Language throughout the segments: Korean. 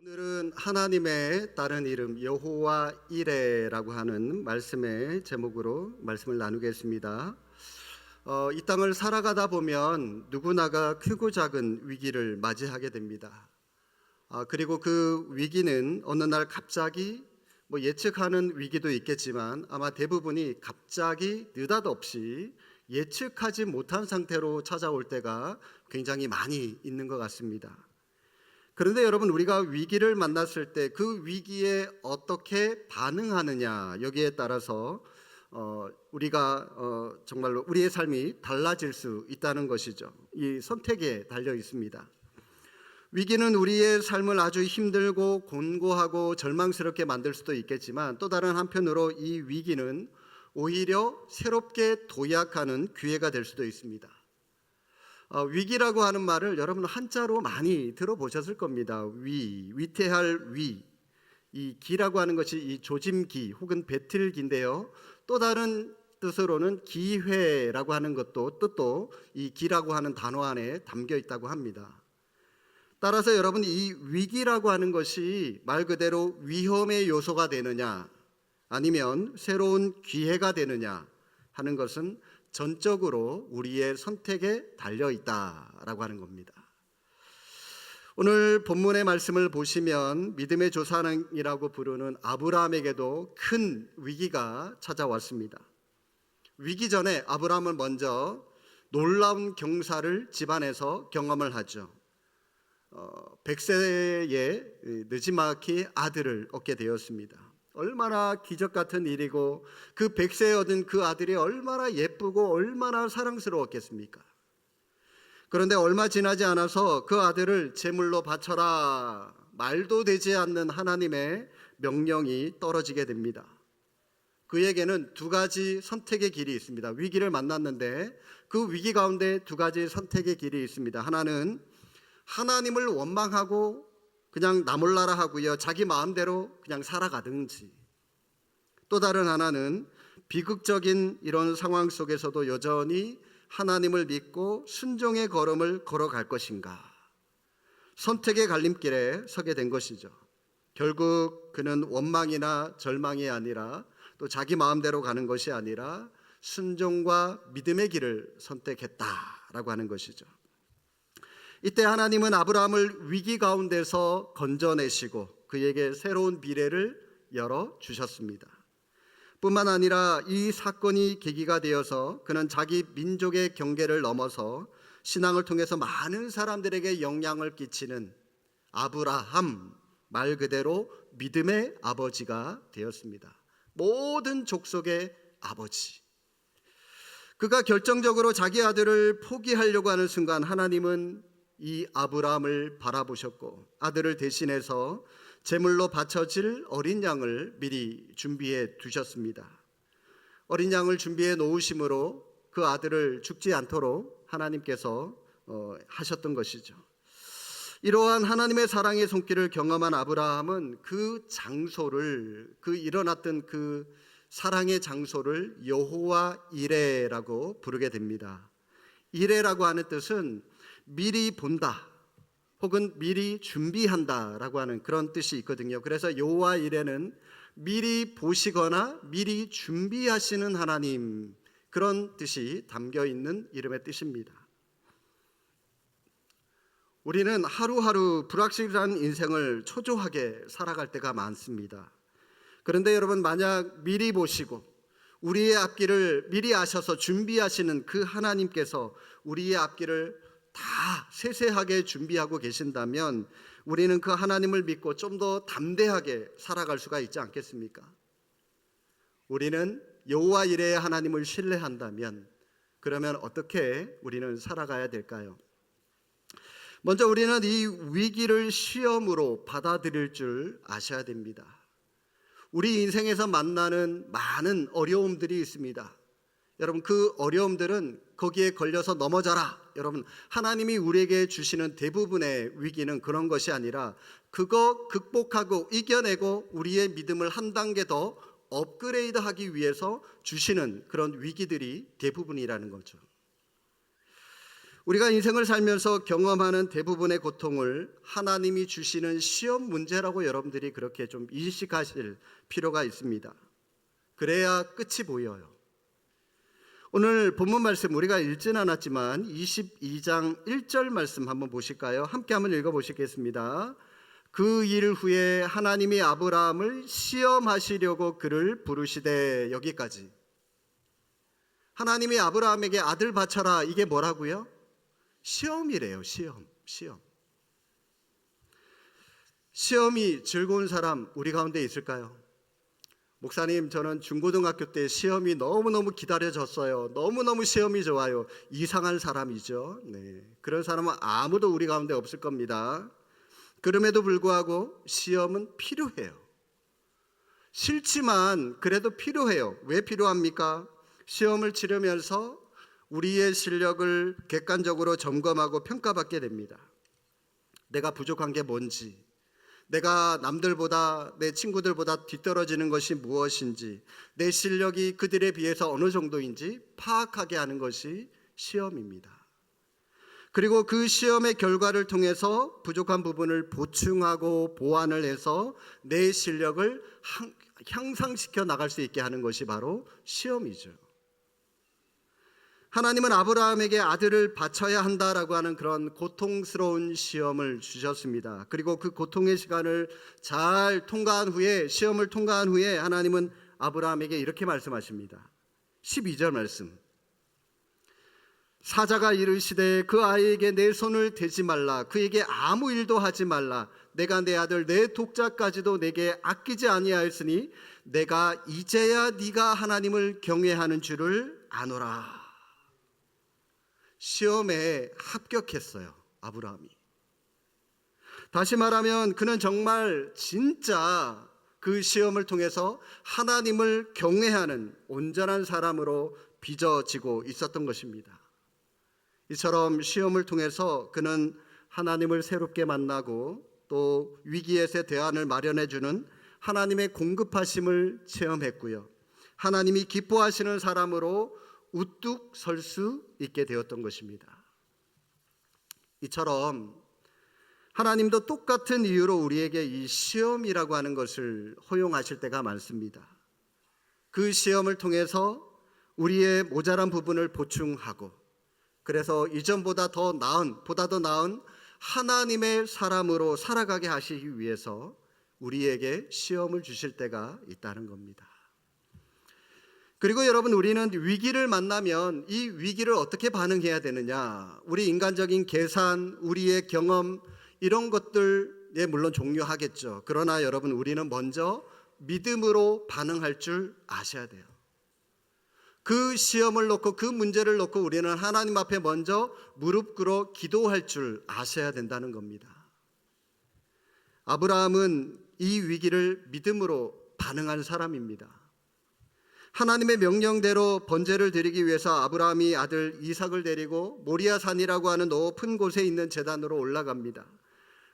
오늘은 하나님의 다른 이름 여호와 이레라고 하는 말씀의 제목으로 말씀을 나누겠습니다. 이 땅을 살아가다 보면 누구나가 크고 작은 위기를 맞이하게 됩니다. 그리고 그 위기는 어느 날 갑자기 예측하는 위기도 있겠지만 아마 대부분이 갑자기 느닷없이 예측하지 못한 상태로 찾아올 때가 굉장히 많이 있는 것 같습니다. 그런데 여러분, 우리가 위기를 만났을 때 그 위기에 어떻게 반응하느냐, 여기에 따라서 우리가 정말로 우리의 삶이 달라질 수 있다는 것이죠. 이 선택에 달려 있습니다. 위기는 우리의 삶을 아주 힘들고 곤고하고 절망스럽게 만들 수도 있겠지만, 또 다른 한편으로 이 위기는 오히려 새롭게 도약하는 기회가 될 수도 있습니다. 위기라고 하는 말을 여러분 한자로 많이 들어보셨을 겁니다. 위태할 위. 이 기라고 하는 것이 이 조짐기 혹은 배틀기인데요. 또 다른 뜻으로는 기회라고 하는 뜻도 이 기라고 하는 단어 안에 담겨 있다고 합니다. 따라서 여러분, 이 위기라고 하는 것이 말 그대로 위험의 요소가 되느냐 아니면 새로운 기회가 되느냐 하는 것은 전적으로 우리의 선택에 달려 있다라고 하는 겁니다. 오늘 본문의 말씀을 보시면 믿음의 조상이라고 부르는 아브라함에게도 큰 위기가 찾아왔습니다. 위기 전에 아브라함은 먼저 놀라운 경사를 집안에서 경험을 하죠. 100세에 느지막이 아들을 얻게 되었습니다. 얼마나 기적 같은 일이고, 그 100세에 얻은 그 아들이 얼마나 예쁘고 얼마나 사랑스러웠겠습니까? 그런데 얼마 지나지 않아서 그 아들을 제물로 바쳐라, 말도 되지 않는 하나님의 명령이 떨어지게 됩니다. 그에게는 두 가지 선택의 길이 있습니다. 위기를 만났는데 그 위기 가운데 두 가지 선택의 길이 있습니다. 하나는 하나님을 원망하고 그냥 나 몰라라 하고요, 자기 마음대로 그냥 살아가든지, 또 다른 하나는 비극적인 이런 상황 속에서도 여전히 하나님을 믿고 순종의 걸음을 걸어갈 것인가, 선택의 갈림길에 서게 된 것이죠. 결국 그는 원망이나 절망이 아니라, 또 자기 마음대로 가는 것이 아니라 순종과 믿음의 길을 선택했다라고 하는 것이죠. 이때 하나님은 아브라함을 위기 가운데서 건져내시고 그에게 새로운 미래를 열어주셨습니다. 뿐만 아니라 이 사건이 계기가 되어서 그는 자기 민족의 경계를 넘어서 신앙을 통해서 많은 사람들에게 영향을 끼치는 아브라함, 말 그대로 믿음의 아버지가 되었습니다. 모든 족속의 아버지. 그가 결정적으로 자기 아들을 포기하려고 하는 순간 하나님은 이 아브라함을 바라보셨고 아들을 대신해서 제물로 바쳐질 어린 양을 미리 준비해 두셨습니다. 어린 양을 준비해 놓으심으로 그 아들을 죽지 않도록 하나님께서 하셨던 것이죠. 이러한 하나님의 사랑의 손길을 경험한 아브라함은 그 장소를, 그 일어났던 그 사랑의 장소를 여호와 이레라고 부르게 됩니다. 이레라고 하는 뜻은 미리 본다 혹은 미리 준비한다라고 하는 그런 뜻이 있거든요. 그래서 여호와 이레는 미리 보시거나 미리 준비하시는 하나님, 그런 뜻이 담겨 있는 이름의 뜻입니다. 우리는 하루하루 불확실한 인생을 초조하게 살아갈 때가 많습니다. 그런데 여러분, 만약 미리 보시고 우리의 앞길을 미리 아셔서 준비하시는 그 하나님께서 우리의 앞길을 다 세세하게 준비하고 계신다면 우리는 그 하나님을 믿고 좀 더 담대하게 살아갈 수가 있지 않겠습니까? 우리는 여호와 이레의 하나님을 신뢰한다면 그러면 어떻게 우리는 살아가야 될까요? 먼저 우리는 이 위기를 시험으로 받아들일 줄 아셔야 됩니다. 우리 인생에서 만나는 많은 어려움들이 있습니다. 여러분, 그 어려움들은 거기에 걸려서 넘어져라, 여러분, 하나님이 우리에게 주시는 대부분의 위기는 그런 것이 아니라 그거 극복하고 이겨내고 우리의 믿음을 한 단계 더 업그레이드하기 위해서 주시는 그런 위기들이 대부분이라는 거죠. 우리가 인생을 살면서 경험하는 대부분의 고통을 하나님이 주시는 시험 문제라고 여러분들이 그렇게 좀 인식하실 필요가 있습니다. 그래야 끝이 보여요. 오늘 본문 말씀 우리가 읽진 않았지만 22장 1절 말씀 한번 보실까요? 함께 한번 읽어보시겠습니다. 그 일 후에 하나님이 아브라함을 시험하시려고 그를 부르시되, 여기까지. 하나님이 아브라함에게 아들 바쳐라, 이게 뭐라고요? 시험이래요. 시험이 즐거운 사람 우리 가운데 있을까요? 목사님, 저는 중고등학교 때 시험이 너무너무 기다려졌어요. 너무너무 시험이 좋아요. 이상한 사람이죠. 네, 그런 사람은 아무도 우리 가운데 없을 겁니다. 그럼에도 불구하고 시험은 필요해요. 싫지만 그래도 필요해요. 왜 필요합니까? 시험을 치르면서 우리의 실력을 객관적으로 점검하고 평가받게 됩니다. 내가 부족한 게 뭔지, 내가 남들보다, 내 친구들보다 뒤떨어지는 것이 무엇인지, 내 실력이 그들에 비해서 어느 정도인지 파악하게 하는 것이 시험입니다. 그리고 그 시험의 결과를 통해서 부족한 부분을 보충하고 보완을 해서 내 실력을 향상시켜 나갈 수 있게 하는 것이 바로 시험이죠. 하나님은 아브라함에게 아들을 바쳐야 한다라고 하는 그런 고통스러운 시험을 주셨습니다. 그리고 그 고통의 시간을 잘 통과한 후에, 시험을 통과한 후에 하나님은 아브라함에게 이렇게 말씀하십니다. 12절 말씀. 사자가 이르시되 그 아이에게 내 손을 대지 말라, 그에게 아무 일도 하지 말라. 내가 내 아들 내 독자까지도 내게 아끼지 아니하였으니 내가 이제야 네가 하나님을 경외하는 줄을 아노라. 시험에 합격했어요, 아브라함이. 다시 말하면 그는 정말 진짜 그 시험을 통해서 하나님을 경외하는 온전한 사람으로 빚어지고 있었던 것입니다. 이처럼 시험을 통해서 그는 하나님을 새롭게 만나고 또 위기에서 대안을 마련해 주는 하나님의 공급하심을 체험했고요. 하나님이 기뻐하시는 사람으로 우뚝 설 수 있게 되었던 것입니다. 이처럼 하나님도 똑같은 이유로 우리에게 이 시험이라고 하는 것을 허용하실 때가 많습니다. 그 시험을 통해서 우리의 모자란 부분을 보충하고, 그래서 이전보다 더 나은 하나님의 사람으로 살아가게 하시기 위해서 우리에게 시험을 주실 때가 있다는 겁니다. 그리고 여러분, 우리는 위기를 만나면 이 위기를 어떻게 반응해야 되느냐, 우리 인간적인 계산, 우리의 경험, 이런 것들에 물론 중요하겠죠. 그러나 여러분, 우리는 먼저 믿음으로 반응할 줄 아셔야 돼요. 그 시험을 놓고, 그 문제를 놓고 우리는 하나님 앞에 먼저 무릎 꿇어 기도할 줄 아셔야 된다는 겁니다. 아브라함은 이 위기를 믿음으로 반응한 사람입니다. 하나님의 명령대로 번제를 드리기 위해서 아브라함이 아들 이삭을 데리고 모리아 산이라고 하는 높은 곳에 있는 제단으로 올라갑니다.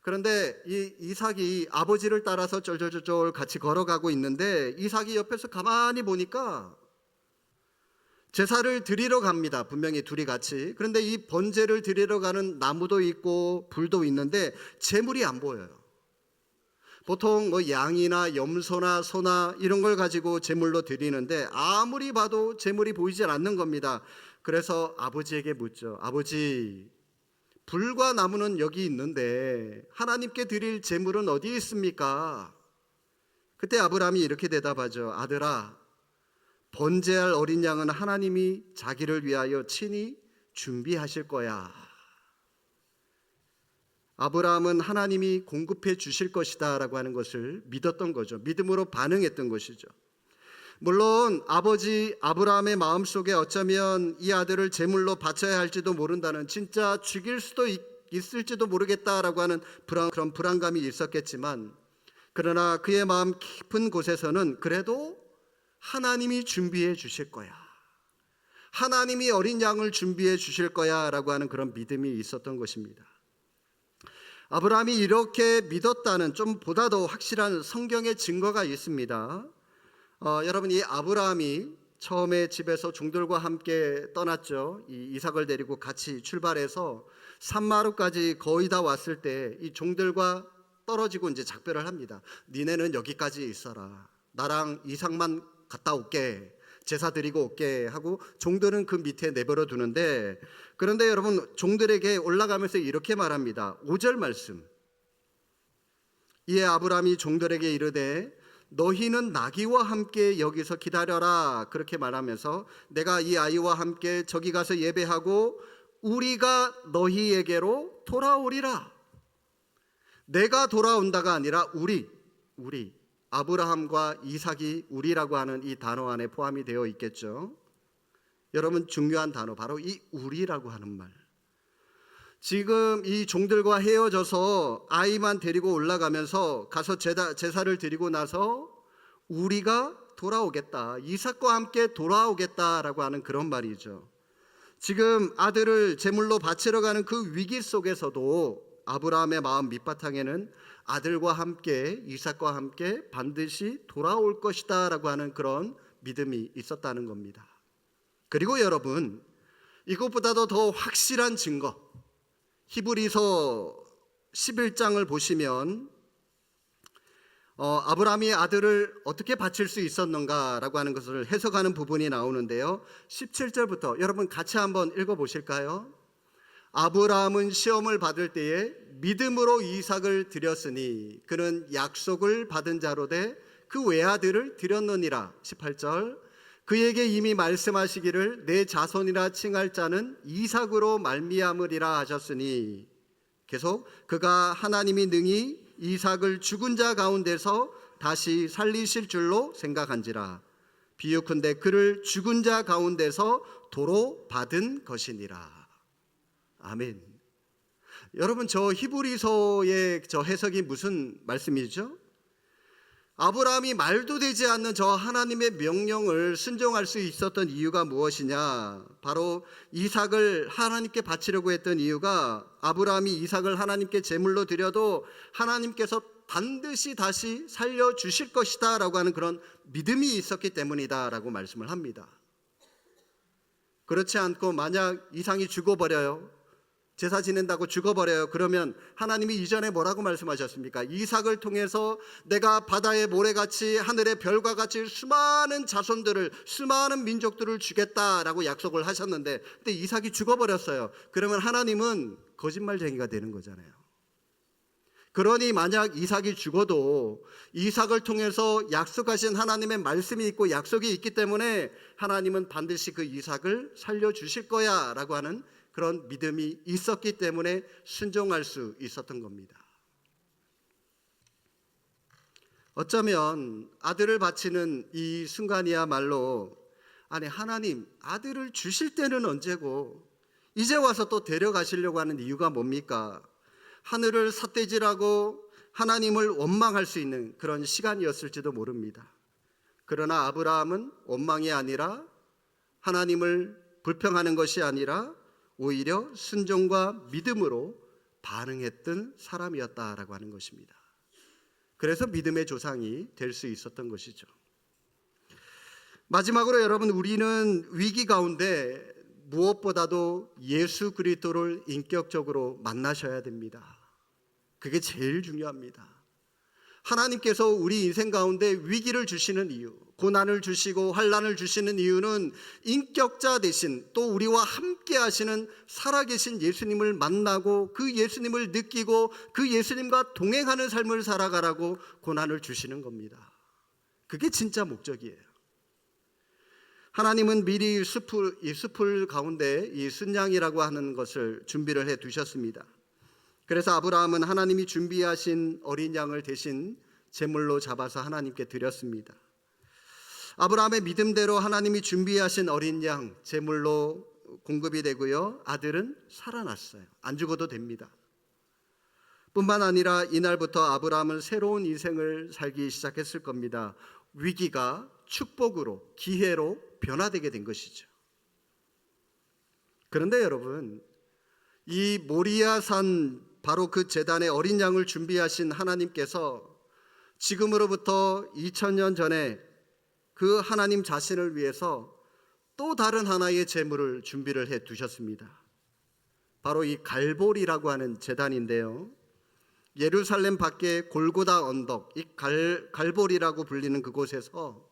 그런데 이 이삭이 아버지를 따라서 쫄쫄쫄 같이 걸어가고 있는데, 이삭이 옆에서 가만히 보니까 제사를 드리러 갑니다. 분명히 둘이 같이. 그런데 이 번제를 드리러 가는 나무도 있고 불도 있는데 제물이 안 보여요. 보통 양이나 염소나 소나 이런 걸 가지고 제물로 드리는데 아무리 봐도 제물이 보이질 않는 겁니다. 그래서 아버지에게 묻죠. 아버지, 불과 나무는 여기 있는데 하나님께 드릴 제물은 어디 있습니까? 그때 아브라함이 이렇게 대답하죠. 아들아, 번제할 어린 양은 하나님이 자기를 위하여 친히 준비하실 거야. 아브라함은 하나님이 공급해 주실 것이다 라고 하는 것을 믿었던 거죠. 믿음으로 반응했던 것이죠. 물론 아버지 아브라함의 마음속에 어쩌면 이 아들을 제물로 바쳐야 할지도 모른다는, 진짜 죽일 수도 있을지도 모르겠다라고 하는 그런 불안감이 있었겠지만, 그러나 그의 마음 깊은 곳에서는 그래도 하나님이 준비해 주실 거야, 하나님이 어린 양을 준비해 주실 거야 라고 하는 그런 믿음이 있었던 것입니다. 아브라함이 이렇게 믿었다는 좀 보다 더 확실한 성경의 증거가 있습니다. 여러분, 이 아브라함이 처음에 집에서 종들과 함께 떠났죠. 이 이삭을 데리고 같이 출발해서 산마루까지 거의 다 왔을 때 이 종들과 떨어지고 이제 작별을 합니다. 니네는 여기까지 있어라. 나랑 이삭만 갔다 올게. 제사 드리고 올게 하고 종들은 그 밑에 내버려 두는데, 그런데 여러분, 종들에게 올라가면서 이렇게 말합니다. 5절 말씀. 이에 아브라함이 종들에게 이르되 너희는 나귀와 함께 여기서 기다려라. 그렇게 말하면서 내가 이 아이와 함께 저기 가서 예배하고 우리가 너희에게로 돌아오리라. 내가 돌아온다가 아니라 우리 아브라함과 이삭이 우리라고 하는 이 단어 안에 포함이 되어 있겠죠. 여러분, 중요한 단어 바로 이 우리라고 하는 말. 지금 이 종들과 헤어져서 아이만 데리고 올라가면서 가서 제사를 드리고 나서 우리가 돌아오겠다, 이삭과 함께 돌아오겠다라고 하는 그런 말이죠. 지금 아들을 제물로 바치러 가는 그 위기 속에서도 아브라함의 마음 밑바탕에는 아들과 함께, 이삭과 함께 반드시 돌아올 것이다 라고 하는 그런 믿음이 있었다는 겁니다. 그리고 여러분, 이것보다도 더 확실한 증거, 히브리서 11장을 보시면 아브라함이 아들을 어떻게 바칠 수 있었는가라고 하는 것을 해석하는 부분이 나오는데요. 17절부터 여러분 같이 한번 읽어보실까요? 아브라함은 시험을 받을 때에 믿음으로 이삭을 드렸으니 그는 약속을 받은 자로 돼 그 외아들을 드렸느니라. 18절, 그에게 이미 말씀하시기를 내 자손이라 칭할 자는 이삭으로 말미암으리라 하셨으니, 계속 그가 하나님이 능히 이삭을 죽은 자 가운데서 다시 살리실 줄로 생각한지라. 비유컨대 그를 죽은 자 가운데서 도로 받은 것이니라. 아멘. 여러분, 저 히브리서의 저 해석이 무슨 말씀이죠? 아브라함이 말도 되지 않는 저 하나님의 명령을 순종할 수 있었던 이유가 무엇이냐? 바로 이삭을 하나님께 바치려고 했던 이유가, 아브라함이 이삭을 하나님께 제물로 드려도 하나님께서 반드시 다시 살려주실 것이다 라고 하는 그런 믿음이 있었기 때문이다 라고 말씀을 합니다. 그렇지 않고 만약 이삭이 죽어버려요, 제사 지낸다고 죽어버려요, 그러면 하나님이 이전에 뭐라고 말씀하셨습니까? 이삭을 통해서 내가 바다의 모래같이 하늘의 별과 같이 수많은 자손들을, 수많은 민족들을 주겠다라고 약속을 하셨는데, 근데 이삭이 죽어버렸어요. 그러면 하나님은 거짓말쟁이가 되는 거잖아요. 그러니 만약 이삭이 죽어도 이삭을 통해서 약속하신 하나님의 말씀이 있고 약속이 있기 때문에 하나님은 반드시 그 이삭을 살려주실 거야 라고 하는 그런 믿음이 있었기 때문에 순종할 수 있었던 겁니다. 어쩌면 아들을 바치는 이 순간이야말로, 아니 하나님 아들을 주실 때는 언제고 이제 와서 또 데려가시려고 하는 이유가 뭡니까? 하늘을 삿대질하고 하나님을 원망할 수 있는 그런 시간이었을지도 모릅니다. 그러나 아브라함은 원망이 아니라, 하나님을 불평하는 것이 아니라 오히려 순종과 믿음으로 반응했던 사람이었다라고 하는 것입니다. 그래서 믿음의 조상이 될 수 있었던 것이죠. 마지막으로 여러분, 우리는 위기 가운데 무엇보다도 예수 그리스도를 인격적으로 만나셔야 됩니다. 그게 제일 중요합니다. 하나님께서 우리 인생 가운데 위기를 주시는 이유, 고난을 주시고 환난을 주시는 이유는 인격자 되신, 또 우리와 함께 하시는 살아계신 예수님을 만나고 그 예수님을 느끼고 그 예수님과 동행하는 삶을 살아가라고 고난을 주시는 겁니다. 그게 진짜 목적이에요. 하나님은 미리 이 숲을 가운데 이 순양이라고 하는 것을 준비를 해 두셨습니다. 그래서 아브라함은 하나님이 준비하신 어린 양을 대신 제물로 잡아서 하나님께 드렸습니다. 아브라함의 믿음대로 하나님이 준비하신 어린 양 제물로 공급이 되고요, 아들은 살아났어요. 안 죽어도 됩니다. 뿐만 아니라 이날부터 아브라함은 새로운 인생을 살기 시작했을 겁니다. 위기가 축복으로, 기회로 변화되게 된 것이죠. 그런데 여러분, 이 모리아산, 바로 그 제단에 어린 양을 준비하신 하나님께서 지금으로부터 2000년 전에 그 하나님 자신을 위해서 또 다른 하나의 제물을 준비를 해 두셨습니다. 바로 이 갈보리라고 하는 제단인데요. 예루살렘 밖에 골고다 언덕, 이 갈보리라고 불리는 그곳에서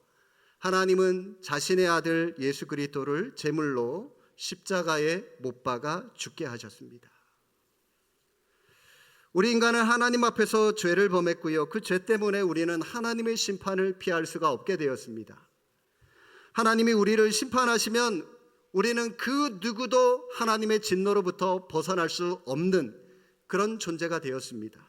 하나님은 자신의 아들 예수 그리스도를 제물로 십자가에 못 박아 죽게 하셨습니다. 우리 인간은 하나님 앞에서 죄를 범했고요. 그 죄 때문에 우리는 하나님의 심판을 피할 수가 없게 되었습니다. 하나님이 우리를 심판하시면 우리는 그 누구도 하나님의 진노로부터 벗어날 수 없는 그런 존재가 되었습니다.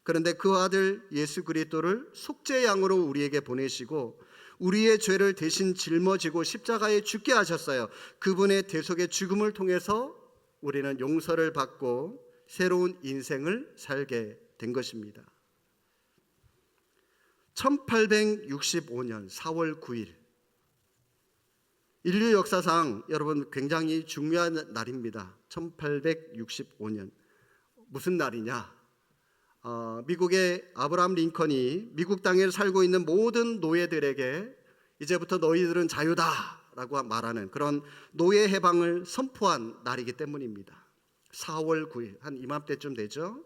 그런데 그 아들 예수 그리스도를 속죄 양으로 우리에게 보내시고 우리의 죄를 대신 짊어지고 십자가에 죽게 하셨어요. 그분의 대속의 죽음을 통해서 우리는 용서를 받고 새로운 인생을 살게 된 것입니다. 1865년 4월 9일 인류 역사상 여러분 굉장히 중요한 날입니다. 1865년 무슨 날이냐? 미국의 아브라함 링컨이 미국 땅에 살고 있는 모든 노예들에게 이제부터 너희들은 자유다라고 말하는 그런 노예 해방을 선포한 날이기 때문입니다. 4월 9일 한 이맘때쯤 되죠.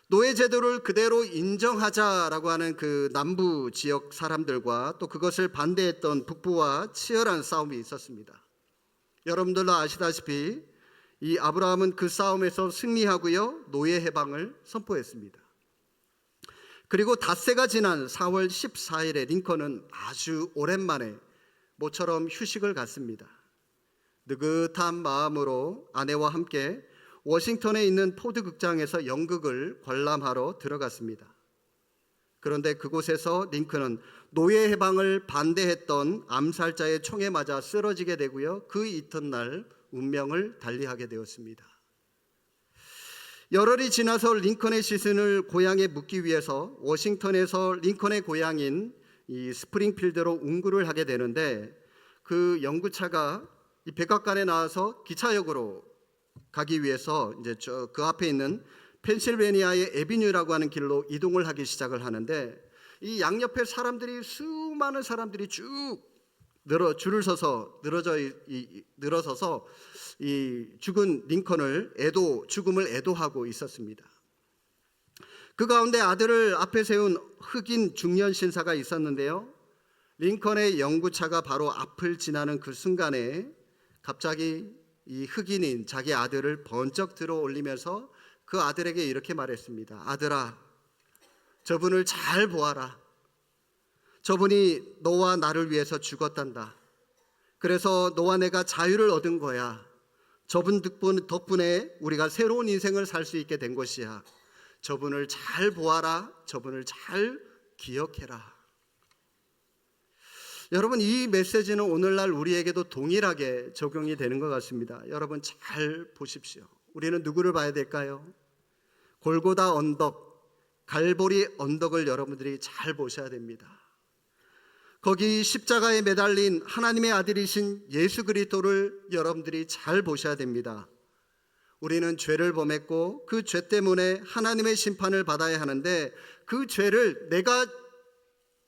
노예 제도를 그대로 인정하자라고 하는 그 남부 지역 사람들과 또 그것을 반대했던 북부와 치열한 싸움이 있었습니다. 여러분들도 아시다시피 이 아브라함은 그 싸움에서 승리하고요, 노예 해방을 선포했습니다. 그리고 닷새가 지난 4월 14일에 링컨은 아주 오랜만에 모처럼 휴식을 갖습니다. 느긋한 마음으로 아내와 함께 워싱턴에 있는 포드 극장에서 연극을 관람하러 들어갔습니다. 그런데 그곳에서 링컨은 노예 해방을 반대했던 암살자의 총에 맞아 쓰러지게 되고요, 그 이튿날 운명을 달리하게 되었습니다. 열흘이 지나서 링컨의 시신을 고향에 묻기 위해서 워싱턴에서 링컨의 고향인 이 스프링필드로 운구를 하게 되는데 그 연구차가 이 백악관에 나와서 기차역으로 가기 위해서 이제 그 앞에 있는 펜실베니아의 에비뉴라고 하는 길로 이동을 하기 시작을 하는데 이 양옆에 사람들이 수많은 사람들이 쭉 줄을 서서 늘어서서 이 죽은 링컨을 죽음을 애도하고 있었습니다. 그 가운데 아들을 앞에 세운 흑인 중년 신사가 있었는데요. 링컨의 연구차가 바로 앞을 지나는 그 순간에 갑자기 이 흑인인 자기 아들을 번쩍 들어 올리면서 그 아들에게 이렇게 말했습니다. 아들아, 저분을 잘 보아라. 저분이 너와 나를 위해서 죽었단다. 그래서 너와 내가 자유를 얻은 거야. 저분 덕분에 우리가 새로운 인생을 살 수 있게 된 것이야. 저분을 잘 보아라. 저분을 잘 기억해라. 여러분, 이 메시지는 오늘날 우리에게도 동일하게 적용이 되는 것 같습니다. 여러분 잘 보십시오. 우리는 누구를 봐야 될까요? 골고다 언덕, 갈보리 언덕을 여러분들이 잘 보셔야 됩니다. 거기 십자가에 매달린 하나님의 아들이신 예수 그리스도를 여러분들이 잘 보셔야 됩니다. 우리는 죄를 범했고 그 죄 때문에 하나님의 심판을 받아야 하는데 그 죄를 내가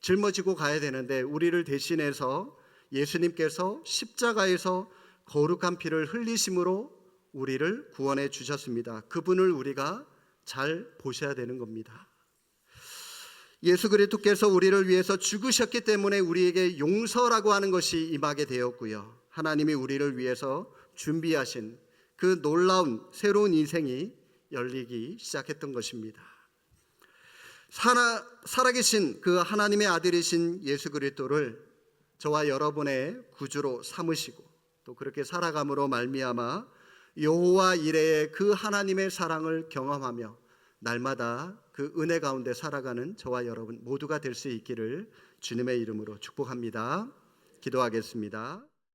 짊어지고 가야 되는데 우리를 대신해서 예수님께서 십자가에서 거룩한 피를 흘리심으로 우리를 구원해 주셨습니다. 그분을 우리가 잘 보셔야 되는 겁니다. 예수 그리스도께서 우리를 위해서 죽으셨기 때문에 우리에게 용서라고 하는 것이 임하게 되었고요. 하나님이 우리를 위해서 준비하신 그 놀라운 새로운 인생이 열리기 시작했던 것입니다. 살아계신 그 하나님의 아들이신 예수 그리스도를 저와 여러분의 구주로 삼으시고 또 그렇게 살아감으로 말미암아 여호와 이레의 그 하나님의 사랑을 경험하며 날마다 그 은혜 가운데 살아가는 저와 여러분 모두가 될 수 있기를 주님의 이름으로 축복합니다. 기도하겠습니다.